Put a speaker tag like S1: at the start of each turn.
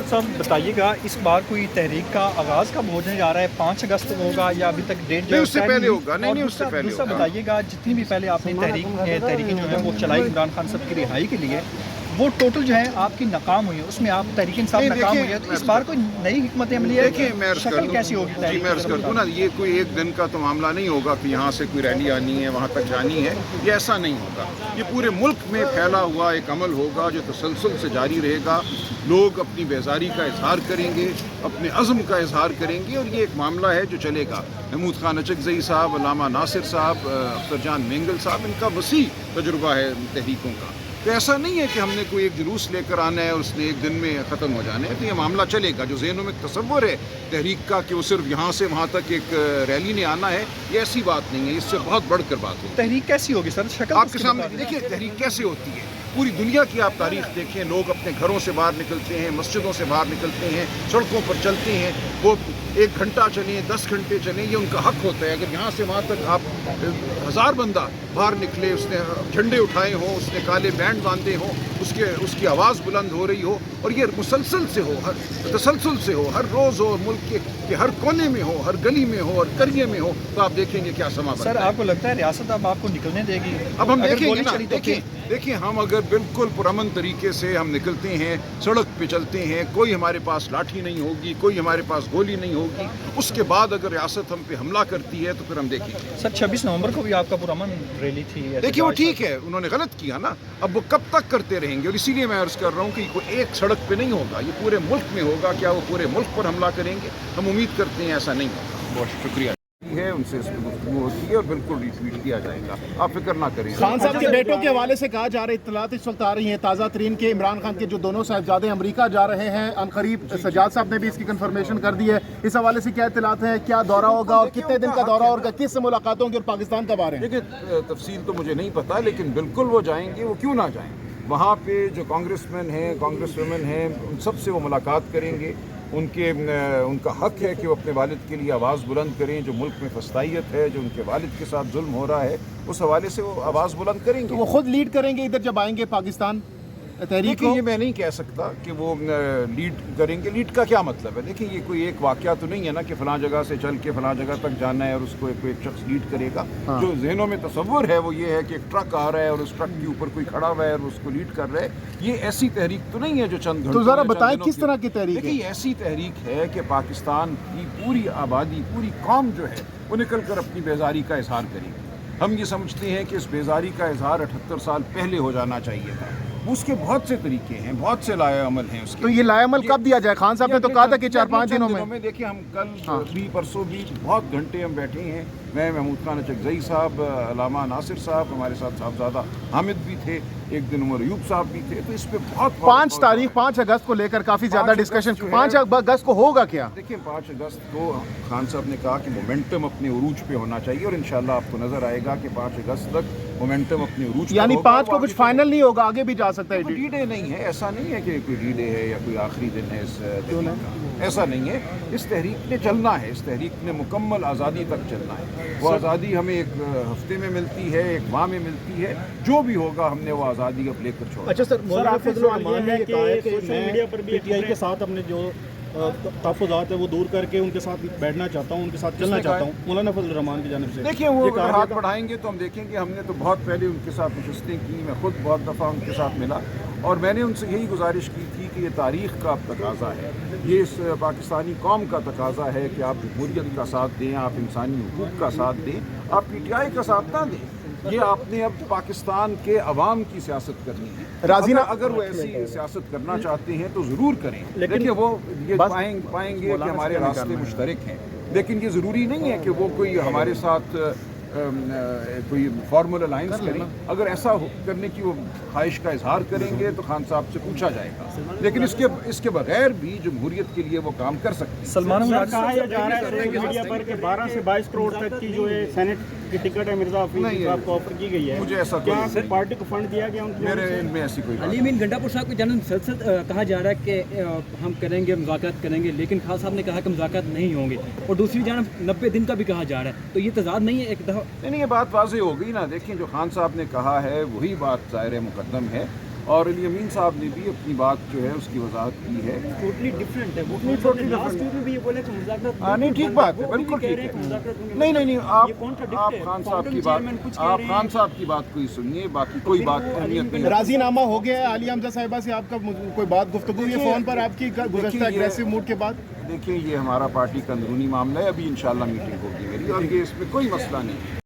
S1: Sir साहब बताइएगा, इस बार कोई तहरीक का आगाज़ कब होने जा रहा है? 5 अगस्त को होगा या अभी तक डेट जो है
S2: उससे पहले होगा? नहीं, उससे पहले
S1: दूसरा
S2: होगा।
S1: बताइएगा, जितनी भी पहले आपने तहरीकें जो है वो चलाई इमरान खान साहब की रिहाई के लिए, वो टोटल जो है आपकी नाकाम हुई है, उसमें आप तहरीक इंसाफ नाकाम हुई है, तो इस बार कोई नई हिकमत अमली है?
S2: देखिए, मैं
S1: शक्ल कैसी होगी
S2: जी मैं अर्ज़ कर दूँ ना, ये कोई एक दिन का तो मामला नहीं होगा कि यहाँ से कोई रैली आनी है, वहाँ तक जानी है, ये ऐसा नहीं होगा। ये पूरे मुल्क में फैला हुआ एक अमल होगा जो तसलसल से जारी रहेगा। लोग अपनी बेजारी का इजहार करेंगे, अपने अज़्म का इजहार करेंगे, और ये एक मामला है जो चलेगा। महमूद खान अचकज़ई साहब, अल्लामा नासिर साहब, अख्तर जान मेंगल साहब, इनका वसी तजुर्बा है तहरीकों का। तो ऐसा नहीं है कि हमने कोई एक जुलूस लेकर आना है और उसने एक दिन में ख़त्म हो जाना है। तो ये मामला चलेगा। जो ज़हनों में तसव्वुर है तहरीक का कि वो सिर्फ यहाँ से वहाँ तक एक रैली ने आना है, ये ऐसी बात नहीं है। इससे बहुत बढ़कर बात होगी।
S1: तहरीक कैसी होगी सर? शक्ल
S2: आपके सामने देखिए तहरीक कैसे होती है। पूरी दुनिया की आप तारीख देखें, लोग अपने घरों से बाहर निकलते हैं, मस्जिदों से बाहर निकलते हैं, सड़कों पर चलते हैं, वो 1 घंटा चलें, 10 घंटे चलें, ये उनका हक होता है। अगर यहाँ से वहाँ तक आप 1000 बंदा बाहर निकले, उसने झंडे उठाए हों, उसने काले बैंड बांधे हों, उसकी आवाज़ बुलंद हो रही हो, और ये मुसलसल से हो, हर तसलसल से हो, हर रोज़ हो, मुल्क के हर कोने में हो, हर गली में हो, हर करिए में हो, तो आप देखेंगे क्या समा
S1: सर, आपको लगता है रियासत अब आपको निकलने देगी?
S2: अब हम देखेंगे ना। देखिए हम अगर बिल्कुल पुरअमन तरीके से हम निकलते हैं, सड़क पे चलते हैं, कोई हमारे पास लाठी नहीं होगी, कोई हमारे पास गोली नहीं होगी, उसके बाद अगर रियासत हम पे हमला करती है तो फिर हम देखेंगे।
S1: सर 26 नवंबर को भी आपका पुरअमन रैली थी।
S2: देखिए वो ठीक है, उन्होंने गलत किया ना, अब वो कब तक करते रहेंगे? और इसीलिए मैं अर्ज़ कर रहा हूँ कि कोई एक सड़क पे नहीं होगा, ये पूरे मुल्क में होगा। क्या वो पूरे मुल्क पर हमला करेंगे? हम उम्मीद करते हैं ऐसा नहीं होगा। बहुत शुक्रिया है, उनसे इस पर गुफ्तगू होती है और बिल्कुल रिट्वीट किया जाएगा, आप फिक्र ना करें।
S3: खान साहब के बेटों के हवाले से कहा जा रहा है, इत्तलात इस वक्त आ रही हैं ताज़ा तरीन के, इमरान खान के जो दोनों साहिबजादे अमेरिका जा रहे हैं अनकरीब, सजाद साहब ने भी इसकी कंफर्मेशन कर दी है। इस हवाले से क्या इत्तलात है, क्या दौरा होगा और कितने दिन का दौरा होगा, किस मुलाकात होंगी और पाकिस्तान कब आ रहे हैं?
S2: देखिए तफसील तो मुझे नहीं पता, लेकिन बिल्कुल वो जाएंगे, वो क्यों ना जाएं। वहाँ पे जो कांग्रेसमैन हैं, कांग्रेस वुमेन हैं, उन सब से वो मुलाकात करेंगे। उनका हक है कि वो अपने वालिद के लिए आवाज़ बुलंद करें। जो मुल्क में फस्तायत है, जो उनके वालिद के साथ जुल्म हो रहा है, उस हवाले से वो आवाज़ बुलंद करेंगे।
S3: तो वो खुद लीड करेंगे इधर जब आएंगे पाकिस्तान तहरीक को?
S2: ये मैं नहीं कह सकता कि वो लीड करेंगे। लीड का क्या मतलब है? देखिए ये कोई एक वाक़या तो नहीं है ना कि फ़लाँ जगह से चल के फ़लाँ जगह तक जाना है और उसको एक शख्स लीड करेगा।
S3: हाँ।
S2: जो ज़हनों में तसव्वुर है वो ये है कि एक ट्रक आ रहा है और उस ट्रक के ऊपर कोई खड़ा हुआ है और उसको लीड कर रहा है। ये ऐसी तहरीक तो नहीं है जो चंद घंटों।
S3: तो ज़रा बताएं किस तरह की तहरीक है?
S2: देखिए ऐसी तहरीक है कि पाकिस्तान की पूरी आबादी, पूरी कौम जो है वो निकल कर अपनी बेजारी का इजहार करेगी। हम ये समझते हैं कि इस बेजारी का इजहार 78 साल पहले हो जाना चाहिए था। उसके बहुत से तरीके हैं, बहुत से लाए अमल हैं उसके।
S3: तो ये लाए अमल कब दिया जाए? खान साहब ने तो कहा था कि 4-5 दिनों में।
S2: देखिए हम कल भी परसों भी बहुत घंटे हम बैठे हैं। मैं महमूद खान अचकज़ई साहब, अल्लामा नासिर साहब, हमारे साथ साहबजादा हामिद भी थे, एक दिन उमर अयूब साहब भी थे। तो इस पे बहुत
S3: 5 अगस्त को लेकर काफ़ी ज़्यादा डिस्कशन। 5 अगस्त को होगा क्या?
S2: देखिए 5 अगस्त को खान साहब ने कहा कि मोमेंटम अपने उरूज पे होना चाहिए, और इंशाल्लाह आपको नज़र आएगा कि 5 अगस्त तक मोमेंटम अपने उरूज पे,
S3: यानी 5 को कुछ फाइनल नहीं होगा, आगे भी जा सकता है।
S2: डी डे नहीं है, ऐसा नहीं है कि कोई डी डे है या कोई आखिरी दिन है इस तहरीक का, ऐसा नहीं है। इस तहरीक ने चलना है, इस तहरीक ने मुकम्मल आज़ादी तक चलना है। वो आज़ादी हमें एक हफ्ते में मिलती है, एक माह में मिलती है, जो भी होगा हमने वो आज़ादी अब लेकर छोड़ा।
S3: अच्छा सर, सोशल मीडिया पर भी पीटीआई के साथ हमने जो तहफ़्फ़ुज़ात है वो दूर करके उनके साथ बैठना चाहता हूँ, उनके साथ चलना चाहता हूँ, मौलाना फजल रहमान की जानिब से।
S2: देखिए वो हाथ बढ़ाएंगे तो हम देखेंगे। हमने तो बहुत पहले उनके साथ नशस्तें की, मैं खुद बहुत दफ़ा उनके साथ मिला, और मैंने उनसे यही गुजारिश की थी कि ये तारीख़ का अब तकाज़ा है, ये इस पाकिस्तानी कौम का तकाज़ा है कि आप जमहूरियत का साथ दें, आप इंसानी हुकूक़ का साथ दें, आप पीटीआई का साथ ना दें। ये आपने अब पाकिस्तान के अवाम की सियासत करनी है। राजीना अगर वो ऐसी सियासत करना चाहते हैं तो ज़रूर करें, लेकिन वो ये पाएंगे कि हमारे रास्ते मुश्तरक हैं। लेकिन ये ज़रूरी नहीं है कि वो कोई हमारे साथ कोई फॉर्मल अलायंस करें। अगर ऐसा करने की वो ख्वाहिश का इजहार करेंगे तो खान साहब से पूछा जाएगा, लेकिन इसके बगैर भी जमहूरियत के लिए वो काम कर सकते हैं।
S1: सलमान
S3: कहा जा रहा है सोशल मीडिया पर कि 12 से 22 करोड़ तक की जो है सेनेट की टिकट है मिर्जा हफीज साहब को ऑफर की गई है।
S2: मुझे ऐसा
S3: क्या पार्टी को फंड दिया गया?
S2: मेरे इनमें ऐसी कोई
S4: अली मीन गंडापुर साहब के जानब मुसलसल कहा जा रहा है कि हम करेंगे, मुज़ाकरात करेंगे, लेकिन खान साहब ने कहा कि मुज़ाकरात नहीं होंगे, और दूसरी जानब 90 दिन का भी कहा जा रहा है। तो ये तज़ाद नहीं है? एक दफ़ा
S2: नहीं, ये बात वाज़ेह हो गई ना। देखिए जो खान साहब ने कहा है वही बात ज़ाहिर मुकद्दम है। اور علی امین صاحب نے بھی اپنی بات جو ہے اس کی وضاحت کی ہے.
S4: ٹوٹلی ڈفرینٹ ہے وہ لاسٹ ویک میں بھی یہ بولے کہ مذاکرات
S2: نہیں ٹھیک بات ہے, بالکل ٹھیک ہے. نہیں آپ خان صاحب کی بات, آپ خان صاحب کی بات کو ہی سنیے, باقی کوئی بات اہمیت نہیں.
S3: راضی نامہ ہو گیا ہے عالیہ حمزہ صاحبہ سے آپ کا کوئی بات گفتگو ہوئی ہے فون پر آپ کی گزشتہ اگریسو موڈ کے بعد؟
S2: دیکھیں یہ ہمارا پارٹی کا اندرونی معاملہ ہے, ابھی انشاءاللہ میٹنگ ہوگی میری, اور یہ اس میں کوئی مسئلہ نہیں.